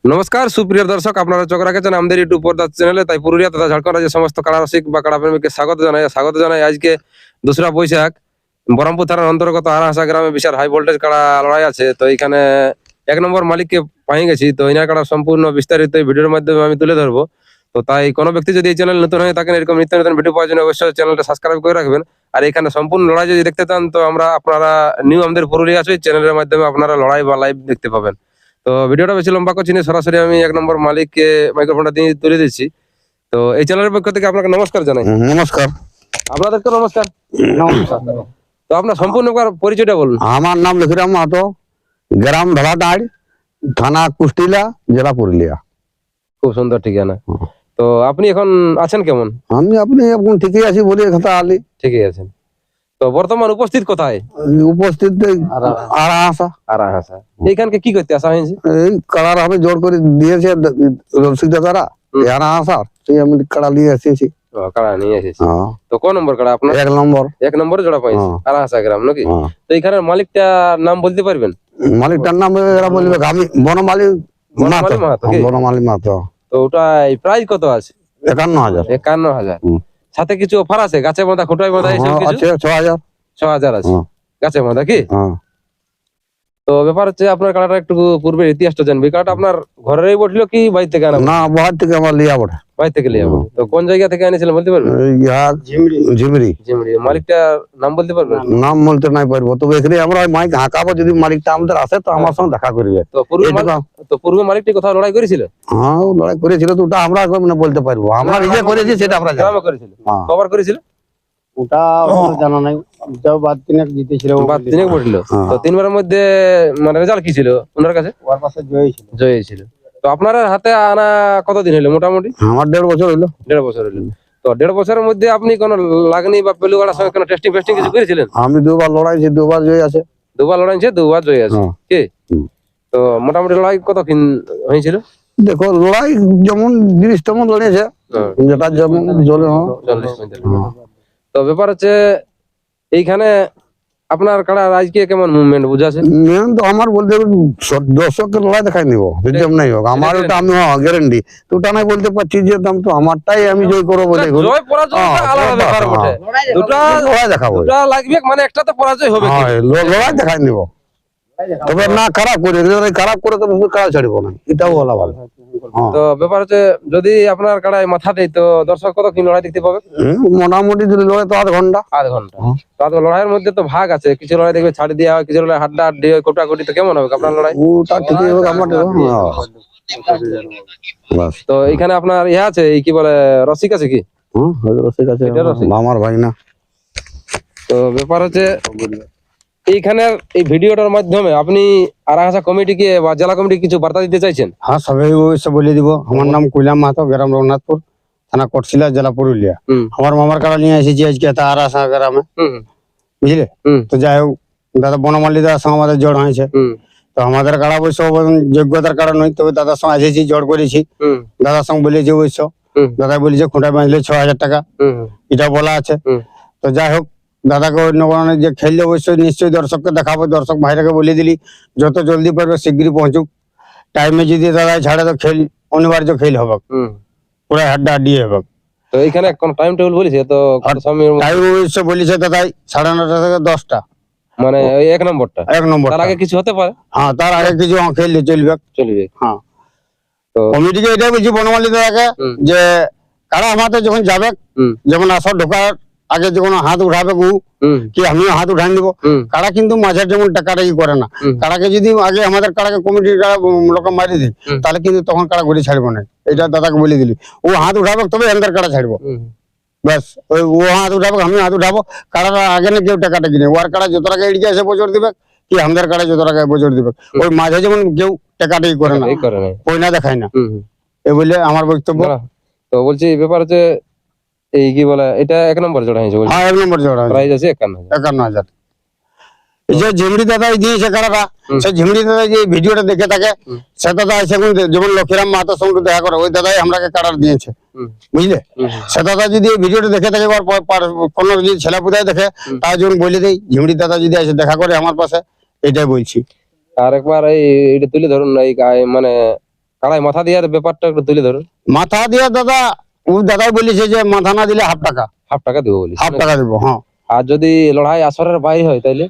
নমস্কার সুপ্রিয় দর্শক, আপনারা চোখ রাখেছেন আমাদের ইউটিউব পর্দা চ্যানেলে। তাই পুরুলিয়া তথা ঝাড়খণ্ড রাজ্যের সমস্ত কাড়া রসিক বা কাড়া প্রেমীকে স্বাগত জানাই। আজকে 2রা বৈশাখ বহরমপুর থানার অন্তর্গত আরাহাসা গ্রামে বিশাল হাই ভোল্টেজ কাড়া লড়াই আছে। তো এইখানে 1 নম্বর মালিককে পাই গেছি। তো ইনার কাড়া সম্পূর্ণ বিস্তারিত এই ভিডিওর মাধ্যমে আমি তুলে ধরবো। তো তাই কোনো ব্যক্তি যদি এই চ্যানেল নতুন হয়ে থাকেন, এরকম নিত্য নতুন ভিডিও পাওয়ার জন্য অবশ্যই চ্যানেলটা সাবস্ক্রাইব করে রাখবেন। আর এখানে সম্পূর্ণ লড়াই যদি দেখতে চান, তো আপনারা নিউ আমাদের পুরুলিয়া আছে চ্যানেলের মাধ্যমে আপনারা লড়াই বা লাইভ দেখতে পাবেন। তো ভিডিওটা বেশি লম্বা করছি না, সরাসরি আমি 1 নম্বর মালিককে মাইক্রোফোনটা দিয়ে তুলে দিচ্ছি। তো এই চ্যানেলের পক্ষ থেকে আপনাকে নমস্কার জানাই। নমস্কার। আপনাদেরকে নমস্কার। তো আপনার সম্পূর্ণ পরিচয়টা বলুন। আমার নাম লক্ষীরাম মাহাতো, গ্রাম ধলাটাড়, থানা কুষ্টিলা, জেলা পুরুলিয়া। খুব সুন্দর ঠিকানা। তো আপনি এখন আছেন কেমন? আপনি এখন ঠিকই আছি বলে কথা আলি। ঠিকই আছেন। তো বর্তমান উপস্থিত কোথায়? উপস্থিত আরাহাসা। এইখানকে কি করতে আসা হয়েছে? এই কাড়ার আমি জোর করে দিয়েছে রসিক দাদারা, আরাহাসা, সেই আমি কাড়া নিয়ে এসেছি। কাড়া নিয়ে এসেছি। তো কোন নম্বর কাড়া আপনার? 1 নম্বর। 1 নম্বরে জোড়া পাইছে আরাহাসা গ্রাম নাকি? তো এইখানের মালিকটার নাম বলতে পারবেন? মালিকটার নাম এরা বলবে আমি বনমালী মাহাতো। বনমালী মাহাতো। তো ওটা প্রাইস কত আছে? 51,000। 51,000। সাথে কিছু অফার আছে? গাছে বাঁধা, খুঁটায় বাঁধা এইসব কিছু? আছে 6,000। 6,000 আছে গাছে বাঁধা কি? তো ব্যাপার হচ্ছে আপনার কাড়াটা একটু পূর্বের ইতিহাসটা জানবি। কাড়াটা আপনার ঘরেরই বটলো কি বাইরে থেকে আনা? না, বাইরে থেকে আমার লিয়া বটে। বাইরে থেকে লিয়া বটে। তো কোন জায়গা থেকে আনিছিলেন বলতে পারবেন? ঝিমরি। মালিকটার নাম বলতে পারবেন? নাম বলতে নাই পারবো, তবে এখানে আমরা মাইক হাঁকাবো, যদি মালিকটা আমাদের আসে তো আমার সঙ্গে দেখা করবে। তো পূর্বে মালিকটি কোথাও লড়াই করেছিল? হ্যাঁ, লড়াই করেছিল। তো ওটা আমরা বলতে পারবো, আমরা নিজে করেছি সেটা আমরা গ্রামে করেছিল। কবার করেছিল ওটা জানা নাই। বাদ তিনেক জিতেছিল, বাদ তিনেক পড়লো। তো 3বারের মধ্যে মানে রেজাল্ট কি ছিল ওনার কাছে? ওর পাশে জয়ী ছিল। তো আপনার হাতে আনা কতদিন হলো মোটামুটি? আমার 1.5 বছর হইলো। 1.5 বছর হলো। তো 1.5 বছরের মধ্যে আপনি কোন লাগনি বা পেলুগাড়ার সঙ্গে কোনো টেস্টিং কিছু করেছিলেন? আমি 2বার লড়াইছি, 2বার জয়ী আছে। 2বার লড়াইছে, 2বার জয়ী আছে কি? তো মোটামুটি লড়াই কতক্ষণ হয়েছিল? দেখো, লড়াই যেমন জিনিস তেমন লড়েছে, যেটা যেমন জলে। 40 মিনিট। তো ব্যাপার হচ্ছে এইখানে আপনার কাড়া আজকে কেমন মুভমেন্ট বুঝাছে? মেন তো আমার বলতে দর্শকের লড়াই দেখাই নিবো, যেমন নাই হোক আমার ওটা আমি গ্যারেন্টি। তো ওটা নাই বলতে পারছি যে দাম তো আমারটাই আমি জয় করবো বলে জয় পরাজয় আলাদা ব্যাপার বটে। দুটো লড়াই দেখাবো, দুটো লাগবে, মানে একটা তো পরাজয় হবে। লড়াই দেখাই নিবো। তবে না খারাপ করে, খারাপ করে তো কাড়া ছাড়বো না, এটাও বলা ভালো। তো ব্যাপার হচ্ছে যদি আপনার কাড়ায় মাথা দেয় তো দর্শক কতক্ষণ লড়াই দেখতে পাবে? মোটামুটি যদি লড়াই তো 1/2 ঘন্টা। 1/2 ঘন্টা। তো লড়াইয়ের মধ্যে তো ভাগ আছে, কিছু লড়াই দেখবে ছাড়ি দেওয়া হয়, কিছু লড়াই হাড্ডা হাড্ডি হয়, কোটাকুটি। তো কেমন হবে আপনার লড়াই? ওটা ঠিকই হবে আমার। তো এখানে আপনার ইয়ে আছে, কি বলে, রসিক আছে কি? রসিক আছে, আমার ভাই না। তো ব্যাপার হচ্ছে এইখানে এই ভিডিওটার মাধ্যমে আপনি আরাহাসা কমিটিকে বা জেলা কমিটি কিছু বার্তা দিতে চাইছেন? হ্যাঁ, সবাই ওইসব বলে দিব। আমার নাম কৈলাম মাহাতো, গ্রাম রঘুনাথপুর, থানা কটশিলা, জেলা পুরুলিয়া। আমার মামার কাড়া নিয়ে এসেছি আজকে আরাহাসা গ্রামে, বুঝলে? তো যাই হোক, দাদা বনমালী দাদার সঙ্গে আমাদের জড় হয়েছে। তো আমাদের কাড়া অবশ্য যোগ্যতার কারণ নয়, তবে দাদার সঙ্গে এসেছি, জড় করেছি। দাদার সঙ্গে বলেছি অবশ্য, দাদা বলেছে খুঁটায় বাঁধলে 6,000 টাকা, এটা বলা আছে। তো যাই হোক, দাদাকে অন্য কোনো যে খেললে অবশ্যই নিশ্চয়ই দর্শককে দেখাবো। দর্শক ভাইরাকে বলে দিলি যত জলদি পারবে শীঘ্রই পৌঁছুক। টাইমে যদি দাদা ছাড়ে তো খেল অনিবার্য খেল হবে, পুরো হাড্ডা হাড্ডি হবে। তো এখানে কোন টাইম টেবিল বলেছে? তো টাইম অবশ্য বলেছে দাদাই 9:30 থেকে 10টা, মানে ওই 1 নম্বরটা। 1 নম্বর। তার আগে কিছু হতে পারে? হ্যাঁ, তার আগে কিছু খেললে চলবে। হ্যাঁ, তো কমিটিকে এটাই বলছি বনমালী দাদাকে যে কারা আমাদের যখন যাবে, যেমন আসর ঢোকার আগে যখন হাত উঠাবে কি আমিও হাত উঠাই দিব। কারা কিন্তু মাঝের যেমন টাকাটা করে না। কারাকে যদি আগে আমাদের কারাকে কমিটির লোক মারি দিই, তাহলে কিন্তু তখন কারা ঘুরে ছাড়বো না। এটা দাদাকে বলে দিলি, ও হাত উঠাবে তবে আমাদের কারা ছাড়বো। ব্যাস, ওই ও হাত উঠাবো, আমি হাত উঠাবো। কারার আগে না কেউ টাকাটা কিনে, ওর কারা যত টাকা এড়িয়ে এসে বছর দিবে, কি আমাদের কারা যত টাকা বছর দিবে। ওই মাঝে যেমন কেউ টাকাটাই করে না, পয়না দেখায় না। এই বলে আমার বক্তব্য। তো বলছি ব্যাপার হচ্ছে এই কি বলে, এটা 1 নম্বর জোড়া হয়েছে? হ্যাঁ, 1 নম্বর জোড়া, প্রাইস আছে 51,000। এই যে ঝিমড়ি দাদা দিয়েছে কারাটা, সে ঝিমড়ি দাদা যে ভিডিওটা দেখে থাকে, সে দাদা সেগুন যেমন লক্ষীরাম মাহাতোর সঙ্গে দেখা করে, ওই দাদাই আমাকে কারার দিয়েছে, বুঝলে? সে দাদা যদি এই ভিডিওটা দেখে থাকে, কোন যদি ছেলে পুতায় দেখে, তার যখন বলে দেয় ঝিমড়ি দাদা যদি এসে দেখা করে আমার পাশে, এটাই বলছি। আর একবার এইটা তুলে ধরুন, এই মানে কাড়ায় মাথা দেওয়ার ব্যাপারটা একটু তুলে ধরুন। মাথা দিয়ে দাদা ও দাদাই বলেছে যে মাথা না দিলে হাফ টাকা দেবো বলি। হাফ টাকা দিব। হ্যাঁ আর যদি লড়াই আসরের বাইরে হয় তাইলে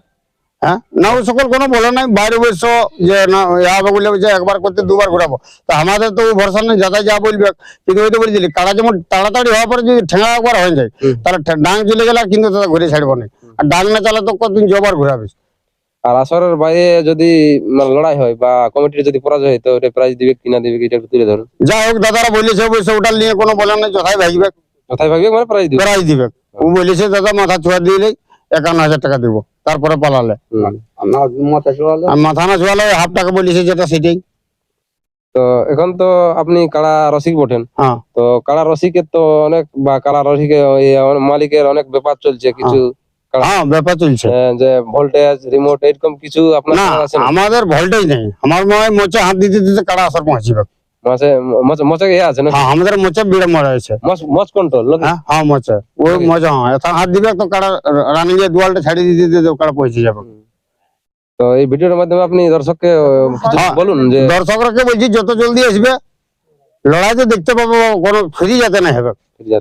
হ্যাঁ না ও সকল কোনো বলে নাই, বাইরে বসে যে না হবে বলে যে একবার করতে দুবার ঘুরাবো, তা আমাদের তো ভরসা নেই, যাতে যা বলবে। কিন্তু ওই তো বলেছিলি কাড়া যেমন তাড়াতাড়ি হওয়ার পরে যদি ঠেঙা একবার হয়ে যায় তাহলে ডাং চলে গেলে কিন্তু দাদা ঘুরে ছাড়বো না, আর ডাং না চালে তো কতদিন জবার ঘুরাবে। আর আসরের বাইরে যদি মানে লড়াই হয় বা কমিটির যদি পরাজয় হয় তো ওটা প্রাইজ দিবে কিনা দিবে কি এটা একটু তুলে ধরুন। যাই হোক দাদারা বলেছে অবশ্য ওটা নিয়ে কোনো বলার নেই, যথাই ভাগবে কোথায় ভাগবে মানে প্রাইজ দিবে। প্রাইজ দিবে। ও বলেছে দাদা মাথা ছোঁয়া দিলে 51,000 টাকা দিব, তারপরে পালালে। আর মাথা না ছোঁয়ালে হাফ টাকা বলেছে যেটা সেটাই। তো এখন তো আপনি কাড়া রসিক বটেন, হ্যাঁ তো কাড়া রসিকের তো অনেক বা কাড়া রসিকের ওই মালিকের অনেক ব্যাপার চলছে কিছু হ্যাঁ ব্যাপার চলছে। যে ভোল্টেজ রিমোট এরকম কিছু আপনার না আছে না? আমাদের ভোল্টেজ নেই, আমার মনে হয় মোচে হাত দিতে দিতে কাড়া আসার পৌঁছিবে। মোচে ইয়ে আছে না? হ্যাঁ আমাদের মোচে বিড়ে মরা আছে। মচ কন্ট্রোল হ্যাঁ হ্যাঁ মোচে ওই মজা। হ্যাঁ এটা হাত দিবে তো কাড়া রানিং এর দুয়ালটা ছাড়িয়ে দিতে দিতে কাড়া পৌঁছে যাবে। তো এই ভিডিওর মাধ্যমে আপনি দর্শককে কিছু হ্যাঁ, বলুন যে দর্শকরাকে বলছি যত জলদি আসবে লড়াই তো দেখতে পাবো, কোনো ফ্রি যাতে না হবে।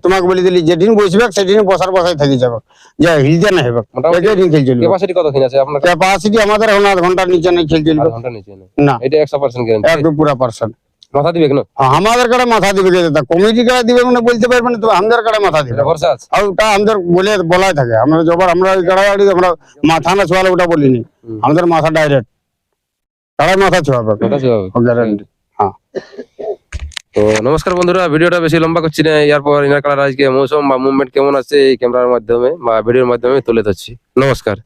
তোমাকে বলে দিলি যেদিন বসবে সেদিন বসার বসাই থাকি যাবে, যে হিলতে না হবে। মোটামুটি একই দিন খেল চলবে। ক্যাপাসিটি কতক্ষণ আছে আপনার? ক্যাপাসিটি আমাদের এখন 8 ঘন্টার নিচে নেই খেল চলবে। ঘন্টা নিচে না, না এটা 100% গ্যারান্টি। একদম পুরা পার্সেন্ট মাথা দিবে কেন? আমাদের কাড়ে মাথা দিবে কে দাদা, কমিটি কাড়ে দিবে মানে বলতে পারবে না, তবে আমাদের কাড়ে মাথা দিবে। এটা ভরসা আছে। আর ওটা আমাদের বলাই থাকে, আমরা যখন আমরা ওই কাড়াই আড়ি আমরা মাথা না ছোঁয়ালে ওটা বলিনি, আমাদের মাথা ডাইরেক্ট কাড়াই মাথা ছোঁয়াবে মাথা ছোঁয়াবে। গ্যারান্টি। হ্যাঁ তো নমস্কার বন্ধুরা, ভিডিওটা বেশি লম্বা করছি না, এরপর ইনার কালার আজকে মৌসুম বা মুভমেন্ট কেমন আছে এই ক্যামেরার মাধ্যমে বা ভিডিওর মাধ্যমে তুলে ধরছি। নমস্কার।